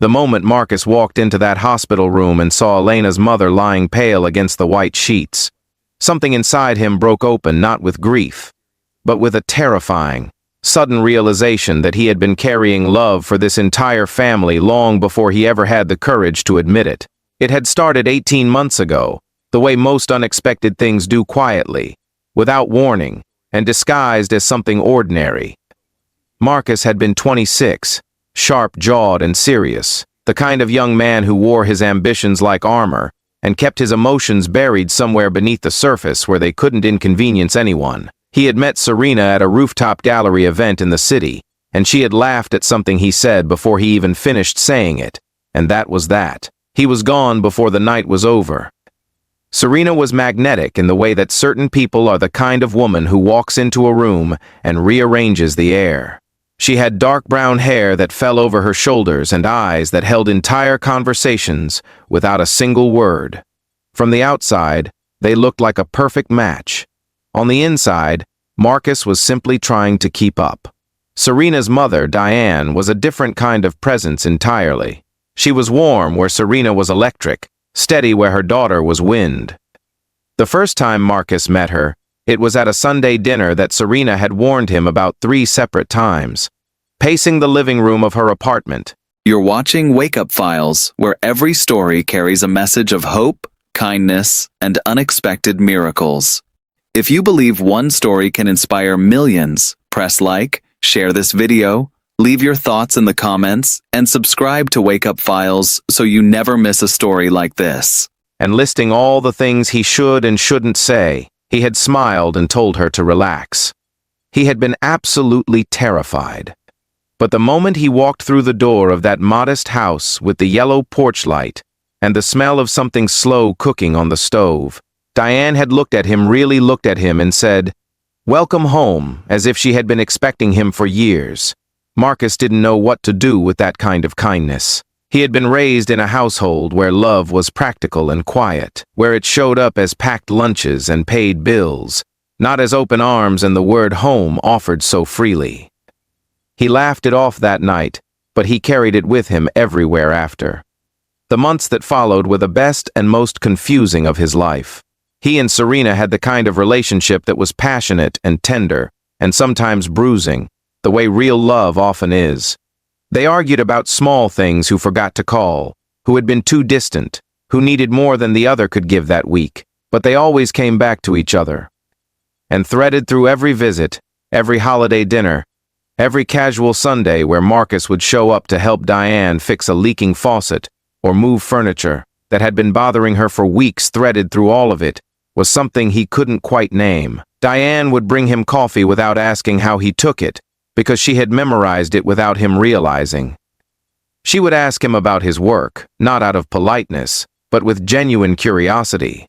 The moment Marcus walked into that hospital room and saw Elena's mother lying pale against the white sheets, something inside him broke open, not with grief, but with a terrifying, sudden realization that he had been carrying love for this entire family long before he ever had the courage to admit it. It had started 18 months ago, the way most unexpected things do, quietly, without warning, and disguised as something ordinary. Marcus had been 26, sharp-jawed and serious, the kind of young man who wore his ambitions like armor and kept his emotions buried somewhere beneath the surface where they couldn't inconvenience anyone. He had met Serena at a rooftop gallery event in the city, and she had laughed at something he said before he even finished saying it, and that was that. He was gone before the night was over. Serena was magnetic in the way that certain people are the kind of woman who walks into a room and rearranges the air. She had dark brown hair that fell over her shoulders and eyes that held entire conversations without a single word. From the outside, they looked like a perfect match. On the inside, Marcus was simply trying to keep up. Serena's mother, Diane, was a different kind of presence entirely. She was warm where Serena was electric, steady where her daughter was wind. The first time Marcus met her, it was at a Sunday dinner that Serena had warned him about 3 separate times. Pacing the living room of her apartment. You're watching Wake Up Files, where every story carries a message of hope, kindness, and unexpected miracles. If you believe one story can inspire millions, press like, share this video, leave your thoughts in the comments, and subscribe to Wake Up Files so you never miss a story like this. And listing all the things he should and shouldn't say, he had smiled and told her to relax. He had been absolutely terrified. But the moment he walked through the door of that modest house with the yellow porch light and the smell of something slow cooking on the stove, Diane had looked at him, really looked at him, and said, "Welcome home," as if she had been expecting him for years. Marcus didn't know what to do with that kind of kindness. He had been raised in a household where love was practical and quiet, where it showed up as packed lunches and paid bills, not as open arms and the word home offered so freely. He laughed it off that night, but he carried it with him everywhere after. The months that followed were the best and most confusing of his life. He and Serena had the kind of relationship that was passionate and tender, and sometimes bruising, the way real love often is. They argued about small things, who forgot to call, who had been too distant, who needed more than the other could give that week, but they always came back to each other. And threaded through every visit, every holiday dinner, every casual Sunday where Marcus would show up to help Diane fix a leaking faucet or move furniture that had been bothering her for weeks, threaded through all of it was something he couldn't quite name. Diane would bring him coffee without asking how he took it, because she had memorized it without him realizing. She would ask him about his work, not out of politeness, but with genuine curiosity,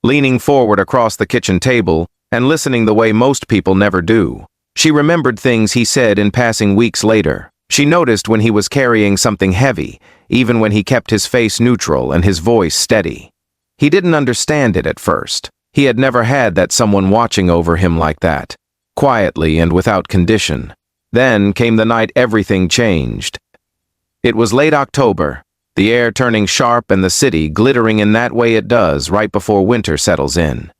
leaning forward across the kitchen table and listening the way most people never do. She remembered things he said in passing weeks later. She noticed when he was carrying something heavy, even when he kept his face neutral and his voice steady. He didn't understand it at first. He had never had that someone watching over him like that, quietly and without condition. Then came the night everything changed. It was late October, the air turning sharp and the city glittering in that way it does right before winter settles in.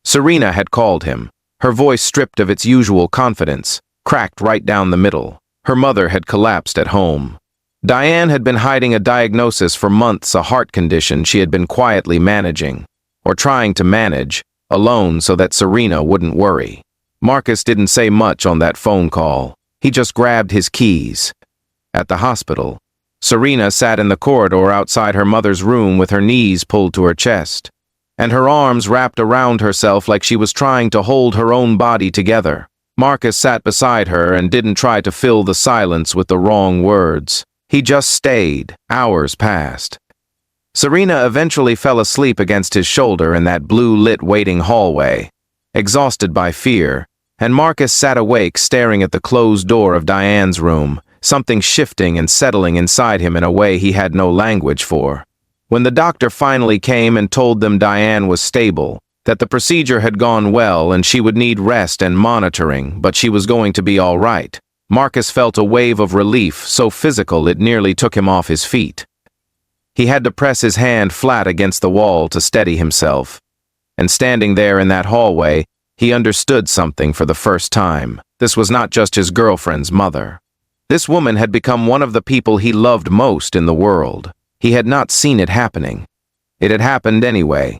Serena had called him, her voice stripped of its usual confidence, cracked right down the middle. Her mother had collapsed at home. Diane had been hiding a diagnosis for months, a heart condition she had been quietly managing, or trying to manage, alone so that Serena wouldn't worry. Marcus didn't say much on that phone call. He just grabbed his keys. At the hospital, Serena sat in the corridor outside her mother's room with her knees pulled to her chest, and her arms wrapped around herself like she was trying to hold her own body together. Marcus sat beside her and didn't try to fill the silence with the wrong words. He just stayed. Hours passed. Serena eventually fell asleep against his shoulder in that blue-lit waiting hallway, exhausted by fear, and Marcus sat awake staring at the closed door of Diane's room, something shifting and settling inside him in a way he had no language for. When the doctor finally came and told them Diane was stable, that the procedure had gone well and she would need rest and monitoring, but she was going to be all right, Marcus felt a wave of relief so physical it nearly took him off his feet. He had to press his hand flat against the wall to steady himself. And standing there in that hallway, he understood something for the first time. This was not just his girlfriend's mother. This woman had become one of the people he loved most in the world. He had not seen it happening. It had happened anyway.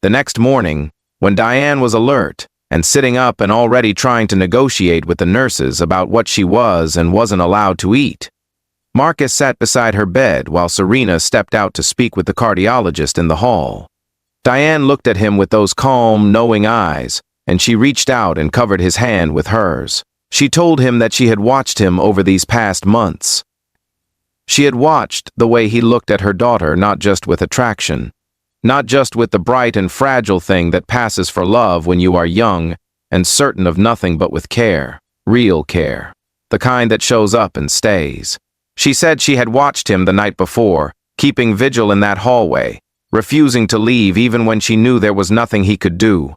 The next morning, when Diane was alert and sitting up and already trying to negotiate with the nurses about what she was and wasn't allowed to eat, Marcus sat beside her bed while Serena stepped out to speak with the cardiologist in the hall. Diane looked at him with those calm, knowing eyes, and she reached out and covered his hand with hers. She told him that she had watched him over these past months. She had watched the way he looked at her daughter, not just with attraction, not just with the bright and fragile thing that passes for love when you are young and certain of nothing, but with care, real care, the kind that shows up and stays. She said she had watched him the night before, keeping vigil in that hallway, refusing to leave even when she knew there was nothing he could do.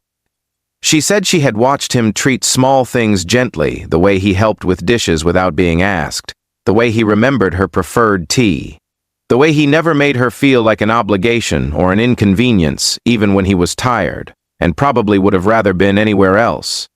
She said she had watched him treat small things gently, the way he helped with dishes without being asked, the way he remembered her preferred tea, the way he never made her feel like an obligation or an inconvenience even when he was tired, and probably would have rather been anywhere else.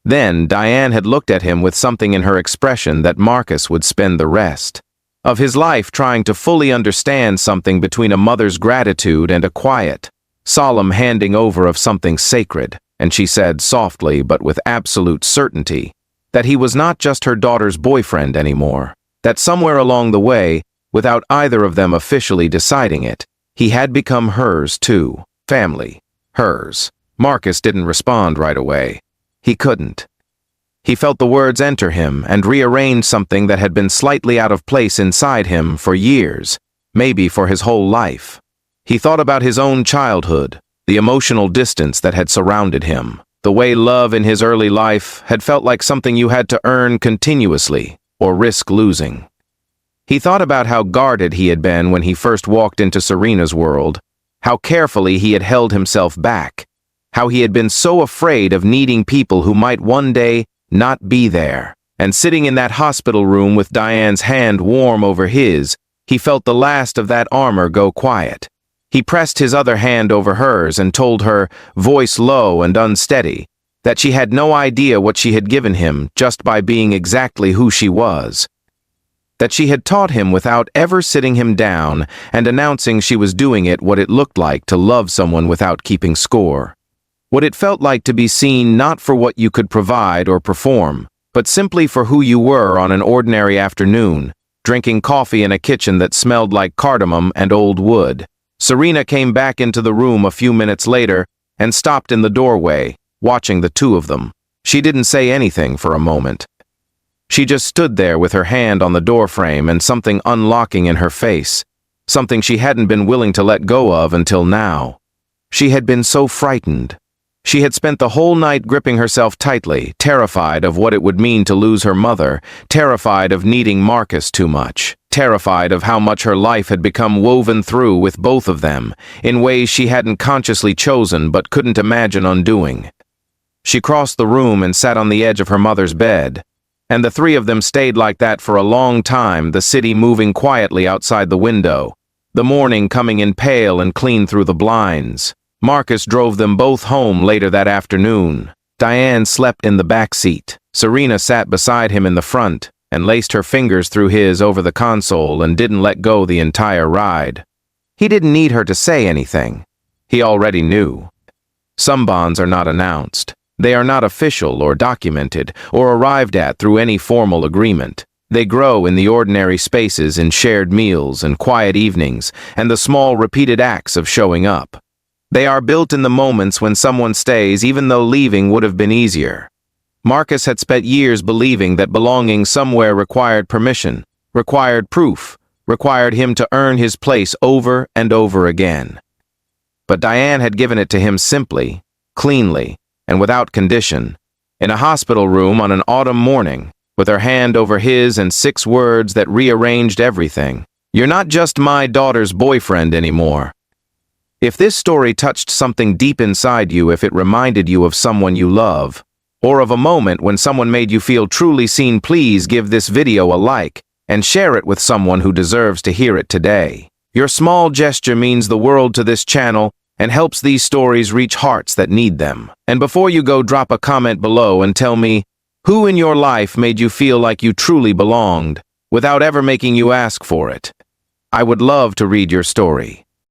Then Diane had looked at him with something in her expression that Marcus would spend the rest of his life trying to fully understand, something between a mother's gratitude and a quiet, solemn handing over of something sacred, and she said softly but with absolute certainty that he was not just her daughter's boyfriend anymore, that somewhere along the way, without either of them officially deciding it, he had become hers too. Family. Hers. Marcus didn't respond right away. He couldn't. He felt the words enter him and rearrange something that had been slightly out of place inside him for years, maybe for his whole life. He thought about his own childhood, the emotional distance that had surrounded him, the way love in his early life had felt like something you had to earn continuously or risk losing. He thought about how guarded he had been when he first walked into Serena's world, how carefully he had held himself back, how he had been so afraid of needing people who might one day not be there. And sitting in that hospital room with Diane's hand warm over his, he felt the last of that armor go quiet. He pressed his other hand over hers and told her, voice low and unsteady, that she had no idea what she had given him just by being exactly who she was. That she had taught him without ever sitting him down and announcing she was doing it, what it looked like to love someone without keeping score. What it felt like to be seen not for what you could provide or perform, but simply for who you were on an ordinary afternoon, drinking coffee in a kitchen that smelled like cardamom and old wood. Serena came back into the room a few minutes later and stopped in the doorway, watching the two of them. She didn't say anything for a moment. She just stood there with her hand on the doorframe and something unlocking in her face, something she hadn't been willing to let go of until now. She had been so frightened. She had spent the whole night gripping herself tightly, terrified of what it would mean to lose her mother, terrified of needing Marcus too much, terrified of how much her life had become woven through with both of them, in ways she hadn't consciously chosen but couldn't imagine undoing. She crossed the room and sat on the edge of her mother's bed, and the three of them stayed like that for a long time, the city moving quietly outside the window, the morning coming in pale and clean through the blinds. Marcus drove them both home later that afternoon. Diane slept in the back seat. Serena sat beside him in the front and laced her fingers through his over the console and didn't let go the entire ride. He didn't need her to say anything. He already knew. Some bonds are not announced. They are not official or documented or arrived at through any formal agreement. They grow in the ordinary spaces, in shared meals and quiet evenings and the small repeated acts of showing up. They are built in the moments when someone stays even though leaving would have been easier. Marcus had spent years believing that belonging somewhere required permission, required proof, required him to earn his place over and over again. But Diane had given it to him simply, cleanly, and without condition, in a hospital room on an autumn morning, with her hand over his and 6 words that rearranged everything. You're not just my daughter's boyfriend anymore. If this story touched something deep inside you, if it reminded you of someone you love, or of a moment when someone made you feel truly seen, please give this video a like and share it with someone who deserves to hear it today. Your small gesture means the world to this channel and helps these stories reach hearts that need them. And before you go, drop a comment below and tell me who in your life made you feel like you truly belonged without ever making you ask for it. I would love to read your story.